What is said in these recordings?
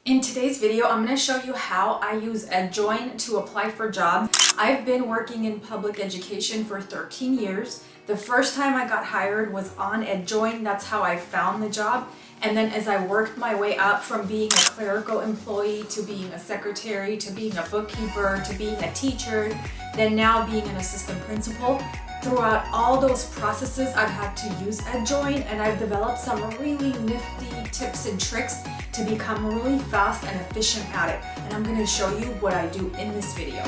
In today's video, I'm going to show you how I use Edjoin to apply for jobs. I've been working in public education for 13 years. The first time I got hired was on Edjoin. That's how I found the job. And then as I worked my way up from being a clerical employee to being a secretary to being a bookkeeper to being a teacher, then now being an assistant principal, throughout all those processes, I've had to use Edjoin, and I've developed some really nifty tips and tricks to become really fast and efficient at it. And I'm going to show you what I do in this video.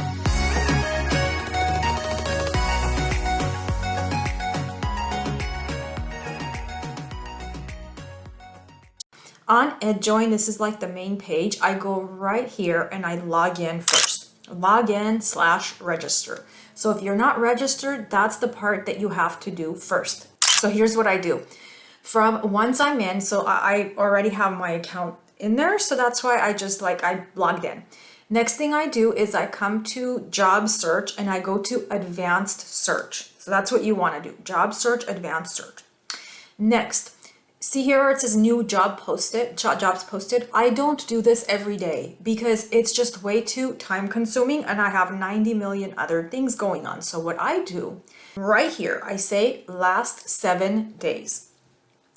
On Edjoin, this is like the main page. I go right here and I log in first. Log in / register. So if you're not registered, that's the part that you have to do first. So here's what I do. From once I'm in, so I already have my account in there, so that's why I logged in. Next thing I do is I come to job search and I go to advanced search. So that's what you want to do. Job search, advanced search. Next, see here where it says new jobs posted. I don't do this every day because it's just way too time consuming and I have 90 million other things going on. So what I do right here, I say last 7 days.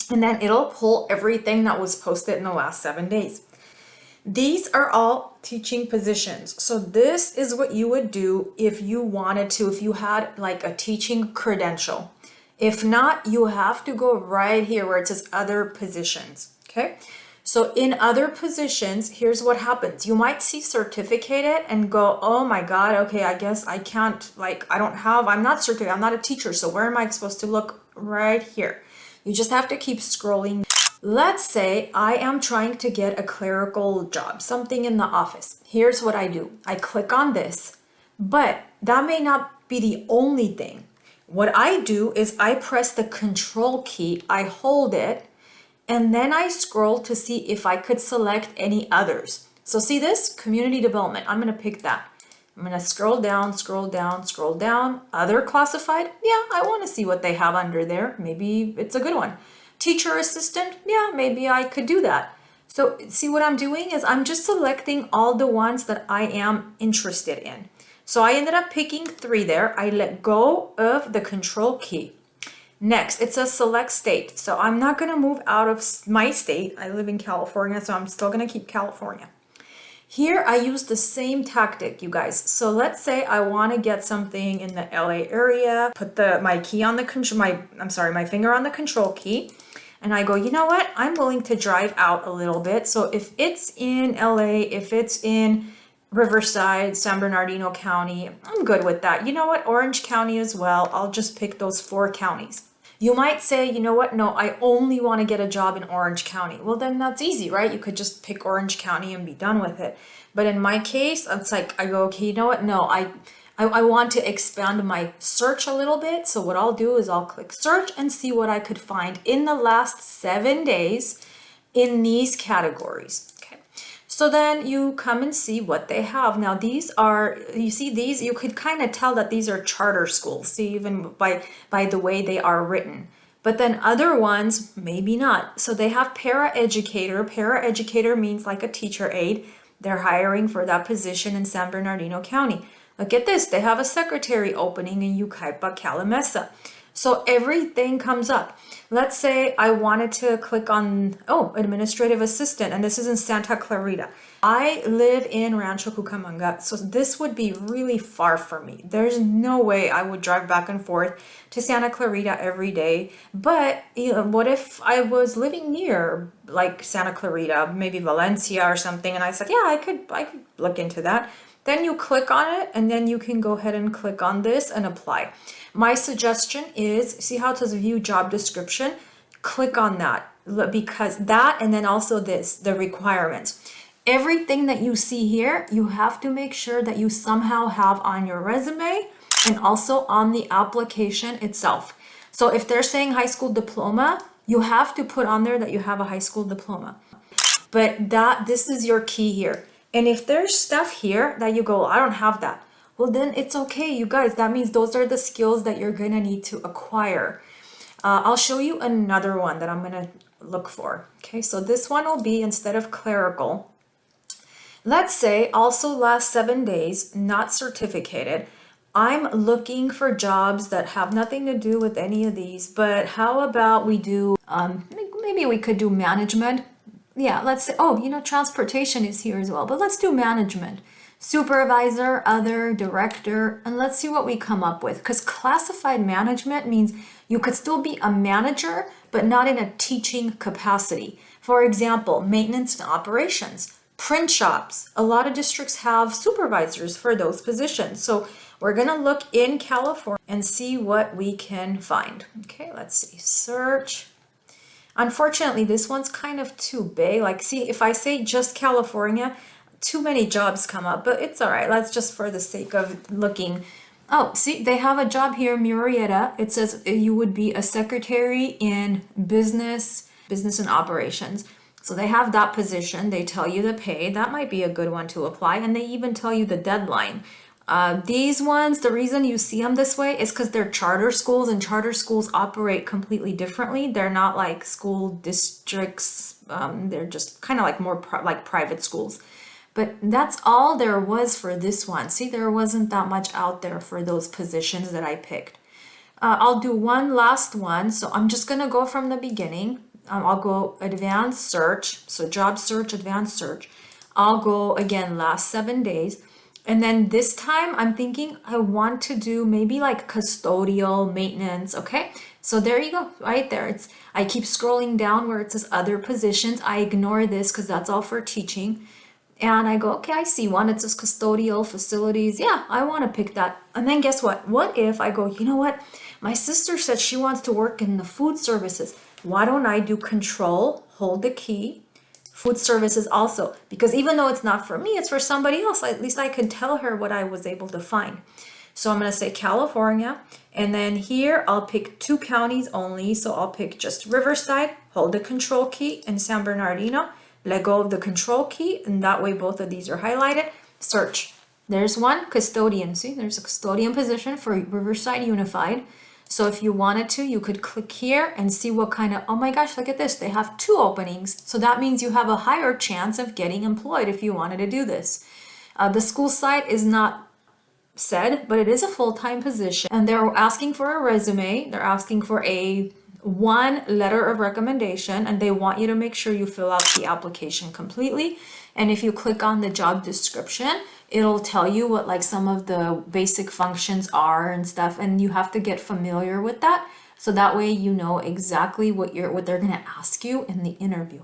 And then it'll pull everything that was posted in the last 7 days. These are all teaching positions. So this is what you would do if you wanted to, if you had like a teaching credential. If not, you have to go right here where it says other positions. Okay. So in other positions, here's what happens. You might see certificated and go, oh my God, okay, I guess I can't, I'm not certificated, I'm not a teacher. So where am I supposed to look? Right here. You just have to keep scrolling. Let's say I am trying to get a clerical job, something in the office. Here's what I do. I click on this, but that may not be the only thing. What I do is I press the control key, I hold it, and then I scroll to see if I could select any others. So see this? Community development. I'm going to pick that. I'm going to scroll down, other classified. Yeah, I want to see what they have under there. Maybe it's a good one. Teacher assistant. Yeah, maybe I could do that. So see what I'm doing is I'm just selecting all the ones that I am interested in. So I ended up picking 3 there. I let go of the control key. Next, it says select state. So I'm not going to move out of my state. I live in California, so I'm still going to keep California. Here, I use the same tactic, you guys. So let's say I want to get something in the LA area, put my finger on the control key, and I go, you know what? I'm willing to drive out a little bit. So if it's in LA, if it's in Riverside, San Bernardino County, I'm good with that. You know what? Orange County as well. I'll just pick those 4 counties. You might say, you know what? No, I only want to get a job in Orange County. Well, then that's easy, right? You could just pick Orange County and be done with it. But in my case, it's like, I go, okay, you know what? No, I want to expand my search a little bit. So what I'll do is I'll click search and see what I could find in the last 7 days in these categories. So then you come and see what they have. Now these are, you see these, you could kind of tell that these are charter schools, see, even by the way they are written. But then other ones, maybe not. So they have paraeducator. Paraeducator means like a teacher aide. They're hiring for that position in San Bernardino County. Look at this, they have a secretary opening in Yucaipa, Calimesa. So everything comes up. Let's say I wanted to click on, administrative assistant, and this is in Santa Clarita. I live in Rancho Cucamonga, so this would be really far for me. There's no way I would drive back and forth to Santa Clarita every day. But what if I was living near like Santa Clarita, maybe Valencia or something, and I said, yeah, I could look into that. Then you click on it and then you can go ahead and click on this and apply. My suggestion is, see how it says view job description? Click on that, because that, and then also this, the requirements. Everything that you see here, you have to make sure that you somehow have on your resume and also on the application itself. So if they're saying high school diploma, you have to put on there that you have a high school diploma. But this is your key here. And if there's stuff here that you go, I don't have that, well, then it's okay, you guys. That means those are the skills that you're going to need to acquire. I'll show you another one that I'm going to look for. Okay, so this one will be, instead of clerical, Let's say also last 7 days, not certificated. I'm looking for jobs that have nothing to do with any of these, but how about we do, maybe we could do management. Yeah, let's say, oh, transportation is here as well, but let's do management. Supervisor, other, director, and let's see what we come up with. Because classified management means you could still be a manager, but not in a teaching capacity. For example, maintenance and operations, print shops. A lot of districts have supervisors for those positions. So we're gonna look in California and see what we can find. Okay, let's see, search. Unfortunately, this one's kind of too big. Like, see, if I say just California, too many jobs come up, but it's all right. Let's just, for the sake of looking. Oh, see, they have a job here, Murrieta. It says you would be a secretary in business and operations. So they have that position. They tell you the pay. That might be a good one to apply. And they even tell you the deadline. These ones, the reason you see them this way is because they're charter schools, and charter schools operate completely differently. They're not like school districts. They're just kind of like more like private schools. But that's all there was for this one. See, there wasn't that much out there for those positions that I picked. I'll do one last one. So I'm just going to go from the beginning. I'll go advanced search. So job search, advanced search. I'll go again last 7 days. And then this time I'm thinking I want to do maybe like custodial maintenance. Okay. So there you go, right there. I keep scrolling down where it says other positions. I ignore this because that's all for teaching. And I go, okay, I see one. It says custodial facilities. Yeah, I want to pick that. And then guess what? What if I go, you know what? My sister said she wants to work in the food services. Why don't I do control, hold the key, food services also? Because even though it's not for me, it's for somebody else. At least I can tell her what I was able to find. So I'm going to say California. And then here I'll pick 2 counties only. So I'll pick just Riverside, hold the control key, and San Bernardino. Let go of the control key, and that way both of these are highlighted. Search. There's one, custodian. See, there's a custodian position for Riverside Unified. So if you wanted to, you could click here and see what kind of, oh my gosh, look at this. They have 2 openings. So that means you have a higher chance of getting employed if you wanted to do this. The school site is not said, but it is a full-time position. And they're asking for a resume. They're asking for a 1 letter of recommendation, and they want you to make sure you fill out the application completely. And if you click on the job description, it'll tell you what like some of the basic functions are and stuff, and you have to get familiar with that, so that way you know exactly what they're going to ask you in the interview.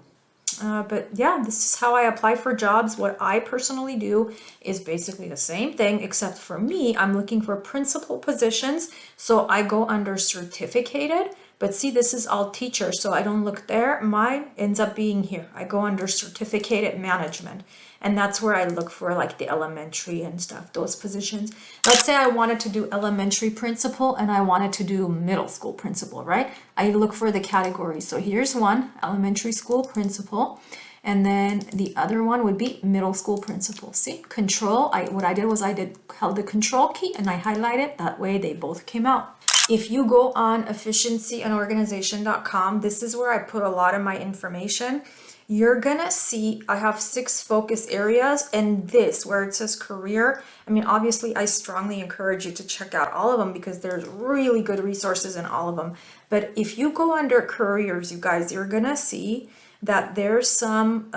But yeah, this is how I apply for jobs. What I personally do is basically the same thing, except for me, I'm looking for principal positions. So I go under certificated, but see, this is all teacher. So I don't look there. Mine ends up being here. I go under certificated management. And that's where I look for like the elementary and stuff, those positions. Let's say I wanted to do elementary principal and I wanted to do middle school principal, right? I look for the categories. So here's one, elementary school principal. And then the other one would be middle school principal. See, control, what I did was held the control key and I highlighted, that way they both came out. If you go on efficiencyandorganization.com, this is where I put a lot of my information. You're gonna see I have 6 focus areas, and this where it says career. I mean, obviously I strongly encourage you to check out all of them because there's really good resources in all of them. But if you go under careers, you guys, you're gonna see that there's some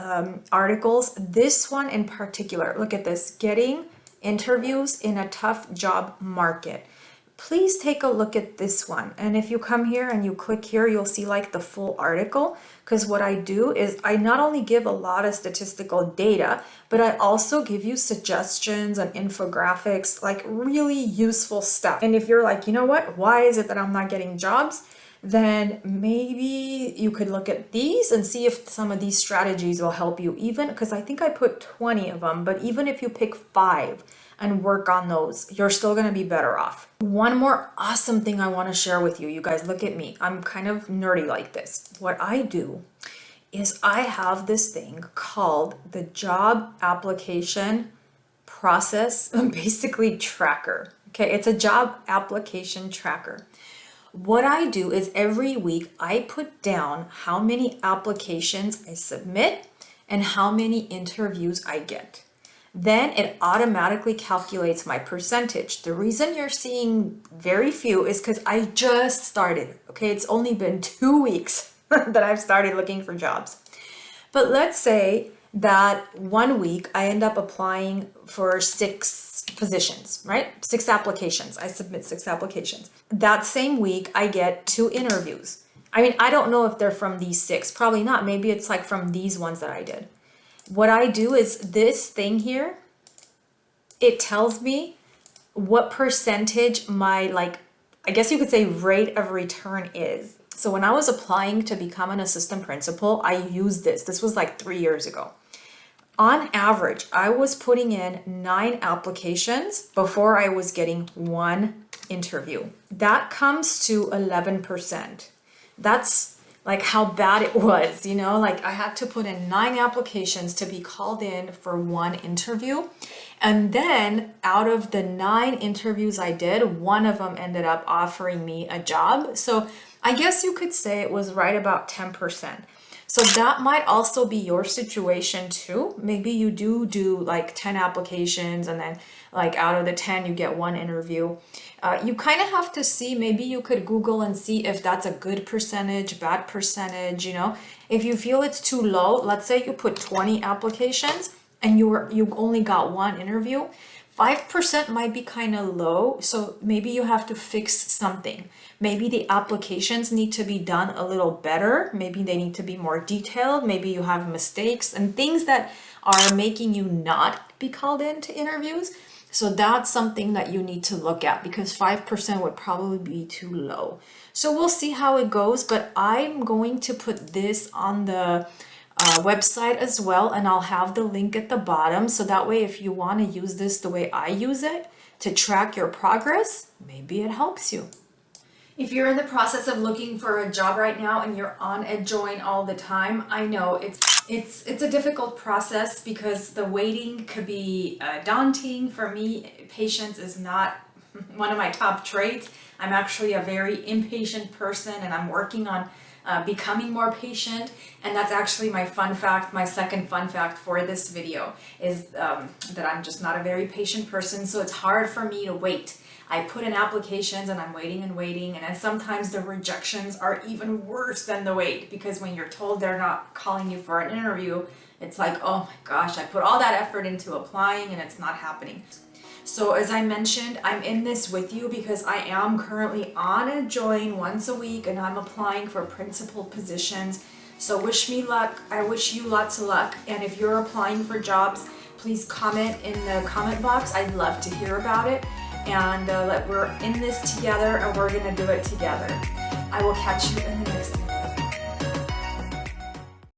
articles. This one in particular, look at this, getting interviews in a tough job market. Please take a look at this one. And if you come here and you click here, you'll see like the full article. Because what I do is I not only give a lot of statistical data, but I also give you suggestions and infographics, like really useful stuff. And if you're like, you know what, why is it that I'm not getting jobs? Then maybe you could look at these and see if some of these strategies will help you, even because I think I put 20 of them, but even if you pick 5 and work on those, you're still going to be better off. One more awesome thing I want to share with you. You guys, look at me. I'm kind of nerdy like this. What I do is I have this thing called the job application process, basically tracker. Okay, it's a job application tracker. What I do is every week I put down how many applications I submit and how many interviews I get. then it automatically calculates my percentage. The reason you're seeing very few is because I just started, okay? It's only been 2 weeks that I've started looking for jobs. But let's say that 1 week I end up applying for 6 positions, right? 6 applications. I submit 6 applications. That same week I get 2 interviews. I mean, I don't know if they're from these 6, probably not. Maybe it's like from these ones that I did. What I do is this thing here, it tells me what percentage my, like, I guess you could say rate of return is. So when I was applying to become an assistant principal, I used this. This was like 3 years ago. On average, I was putting in 9 applications before I was getting 1 interview. That comes to 11%. That's like how bad it was, you know, like I had to put in 9 applications to be called in for 1 interview. And then out of the 9 interviews I did, 1 of them ended up offering me a job. So I guess you could say it was right about 10%. So that might also be your situation too. Maybe you do like 10 applications and then like out of the 10 you get 1 interview. You kind of have to see, maybe you could Google and see if that's a good percentage, bad percentage, you know. If you feel it's too low, let's say you put 20 applications and you only got 1 interview, 5% might be kind of low. So maybe you have to fix something. Maybe the applications need to be done a little better. Maybe they need to be more detailed. Maybe you have mistakes and things that are making you not be called in to interviews. So that's something that you need to look at because 5% would probably be too low. So we'll see how it goes, but I'm going to put this on the website as well, and I'll have the link at the bottom. So that way, if you want to use this the way I use it to track your progress, maybe it helps you. If you're in the process of looking for a job right now and you're on Edjoin all the time, I know it's a difficult process because the waiting could be daunting. For me, patience is not one of my top traits. I'm actually a very impatient person and I'm working on becoming more patient. And that's actually my fun fact, my second fun fact for this video is that I'm just not a very patient person. So it's hard for me to wait. I put in applications and I'm waiting and waiting, and then sometimes the rejections are even worse than the wait, because when you're told they're not calling you for an interview, it's like, oh my gosh, I put all that effort into applying and it's not happening. So as I mentioned, I'm in this with you because I am currently on Edjoin once a week and I'm applying for principal positions. So wish me luck. I wish you lots of luck. And if you're applying for jobs, please comment in the comment box. I'd love to hear about it. And we're in this together and we're gonna do it together. I will catch you in the next video.